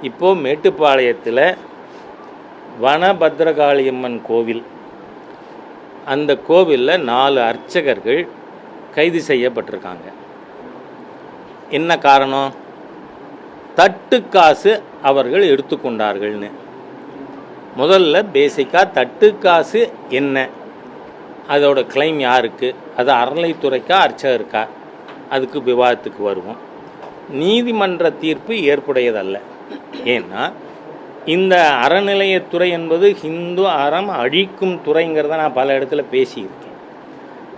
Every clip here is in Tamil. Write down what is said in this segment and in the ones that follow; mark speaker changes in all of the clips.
Speaker 1: இப்போது மேட்டுப்பாளையத்தில் வனபத்ரகாளியம்மன் கோவில், அந்த கோவிலில் 4 அர்ச்சகர்கள் கைது செய்யப்பட்டிருக்காங்க. என்ன காரணம்? தட்டு காசு அவர்கள் எடுத்துக்கொண்டார்கள்னு. முதல்ல பேசிக்காக தட்டு காசு என்ன, அதோட கிளைம் யாருக்கு, அது அறநிலைத்துறைக்கா அர்ச்சகருக்கா, அதுக்கு விவாதத்துக்கு வருவோம். நீதிமன்ற தீர்ப்பு ஏற்புடையதல்ல. ஏன்னா இந்த அறநிலையத்துறை என்பது ஹிந்து அறம் அழிக்கும் துறைங்கிறத நான் பல இடத்துல பேசியிருக்கேன்.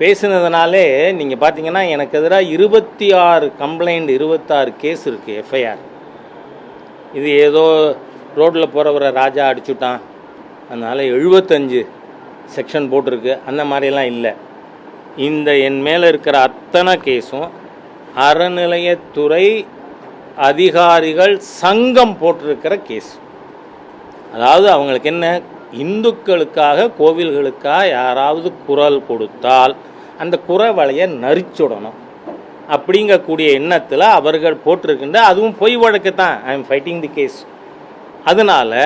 Speaker 1: பேசுனதுனாலே நீங்கள் பார்த்தீங்கன்னா எனக்கு எதிராக 26 கம்ப்ளைண்ட், 26 கேஸ் இருக்குது, எஃப்ஐஆர். இது ஏதோ ரோட்டில் போகிறவரை ராஜா அடிச்சுட்டான் அதனால் 75 செக்ஷன் போட்டிருக்கு, அந்த மாதிரிலாம் இல்லை. இந்த என் மேலே இருக்கிற அத்தனை கேஸும் அறநிலையத்துறை அதிகாரிகள் சங்கம் போட்டிருக்கிற கேஸ். அதாவது அவங்களுக்கு என்ன, இந்துக்களுக்காக கோவில்களுக்காக யாராவது குரல் கொடுத்தால் அந்த குரவலையை நரிச்சுடணும் அப்படிங்கக்கூடிய எண்ணத்தில் அவர்கள் போட்டிருக்கின்ற, அதுவும் பொய் வழக்கு தான். I am fighting the case. அதனால்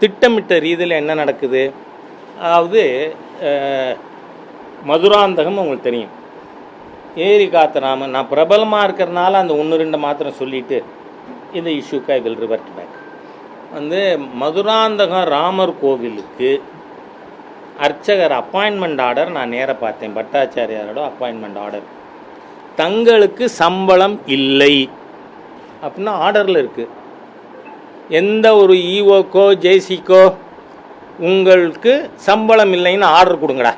Speaker 1: திட்டமிட்ட ரீதியில் என்ன நடக்குது, அதாவது மதுராந்தகம் உங்களுக்கு தெரியும், ஏரி காத்தராமன். நான் பிரபலமாக இருக்கிறனால அந்த 1-2 மாத்திரம் சொல்லிவிட்டு இந்த இஷ்யூக்கு I will revert back. Madurantakam Ramar கோவிலுக்கு அர்ச்சகர் அப்பாயின்மெண்ட் ஆர்டர் நான் நேராக பார்த்தேன், பட்டாச்சாரியாரோட அப்பாயின்மெண்ட் ஆர்டர். தங்களுக்கு சம்பளம் இல்லை அப்படின்னா ஆர்டரில் இருக்குது. எந்த ஒரு இஓக்கோ ஜேசிக்கோ உங்களுக்கு சம்பளம் இல்லைன்னு ஆர்டர் கொடுங்கடா.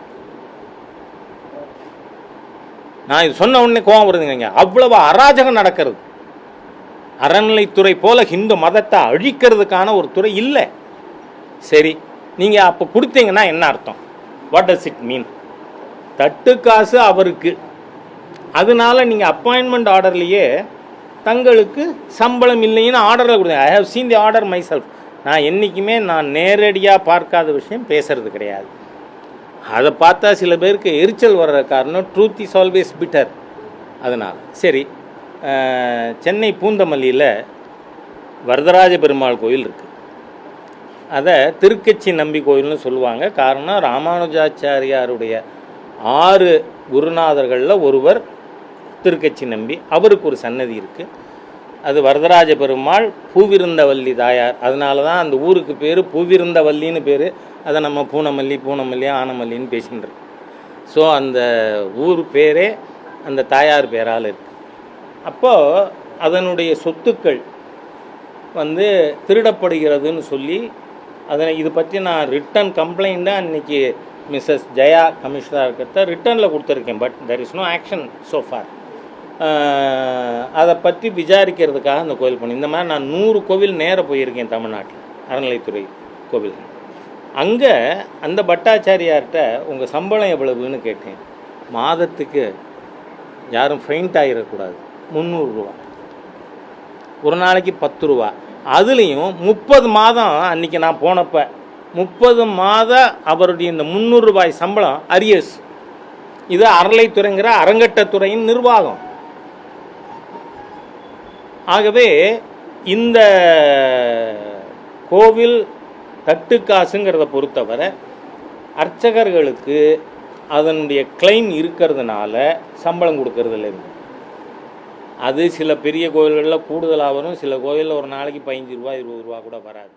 Speaker 1: நான் இது சொன்ன உடனே கோவம் வருதுங்க. அவ்வளவு அராஜகம் நடக்கிறது. அறநிலைத்துறை போல ஹிந்து மதத்தை அழிக்கிறதுக்கான ஒரு துறை இல்லை. சரி, நீங்கள் அப்போ கொடுத்தீங்கன்னா என்ன அர்த்தம்? What does it mean? தட்டு காசு அவருக்கு, அதனால நீங்கள் அப்பாயின்மெண்ட் ஆர்டர்லேயே தங்களுக்கு சம்பளம் இல்லைன்னு ஆர்டரில் கொடுங்க. I have seen the order myself. நான் என்றைக்குமே நான் நேரடியாக பார்க்காத விஷயம் பேசுறது கிடையாது. அதை பார்த்தா சில பேருக்கு எரிச்சல் வர்ற காரணம் ட்ரூத் இஸ் ஆல்வேஸ் பிட்டர். அதனால் சரி, சென்னை பூந்தமல்லியில் வரதராஜ பெருமாள் கோயில் இருக்குது. அதை திருக்கச்சி நம்பி கோயில்னு சொல்லுவாங்க. காரணம், ராமானுஜாச்சாரியாருடைய 6 குருநாதர்களில் ஒருவர் திருக்கச்சி நம்பி, அவருக்கு ஒரு சன்னதி இருக்குது. அது வரதராஜ பெருமாள் பூவிருந்தவல்லி தாயார். அதனால தான் அந்த ஊருக்கு பேர் பூவிருந்தவல்லின்னு பேர். அதை நம்ம பூனமல்லி ஆனமல்லின்னு பேசின்னு. ஸோ அந்த ஊர் பேரே அந்த தாயார் பேரால் இருக்குது. அப்போது அதனுடைய சொத்துக்கள் திருடப்படுகிறதுன்னு சொல்லி இது பற்றி நான் ரிட்டன் கம்ப்ளைண்ட்டாக அன்றைக்கி மிஸ்ஸஸ் ஜெயா கமிஷனராக இருக்கிறத ரிட்டனில் கொடுத்துருக்கேன். But there is no action so far. அதை பற்றி விசாரிக்கிறதுக்காக அந்த கோவில் போனேன். இந்த மாதிரி நான் 100 கோவில் நேர போயிருக்கேன் தமிழ்நாட்டில், அறநிலைத்துறை கோவில். அங்கே அந்த பட்டாச்சாரியார்கிட்ட உங்கள் சம்பளம் எவ்வளவுன்னு கேட்டேன். மாதத்துக்கு யாரும் ஃபெயிண்ட் ஆகிடக்கூடாது, 300 ரூபா, ஒரு நாளைக்கு 10 ரூபா. அதுலேயும் 30 மாதம், அன்றைக்கி நான் போனப்போ 30 மாதம் அவருடைய இந்த 300 ரூபாய் சம்பளம் அரியஸ். இது அறநிலைத்துறைங்கிற அறங்கட்டத்துறையின் நிர்வாகம். ஆகவே இந்த கோவில் தட்டு காசுங்கிறத பொறுத்தவரை அர்ச்சகர்களுக்கு அதனுடைய கிளைம் இருக்கிறதுனால சம்பளம் கொடுக்கறதில்லை. அது சில பெரிய கோயில்களில் கூடுதலாக வரும், சில கோயிலில் ஒரு நாளைக்கு 15 ரூபா 20 ரூபா கூட வராது.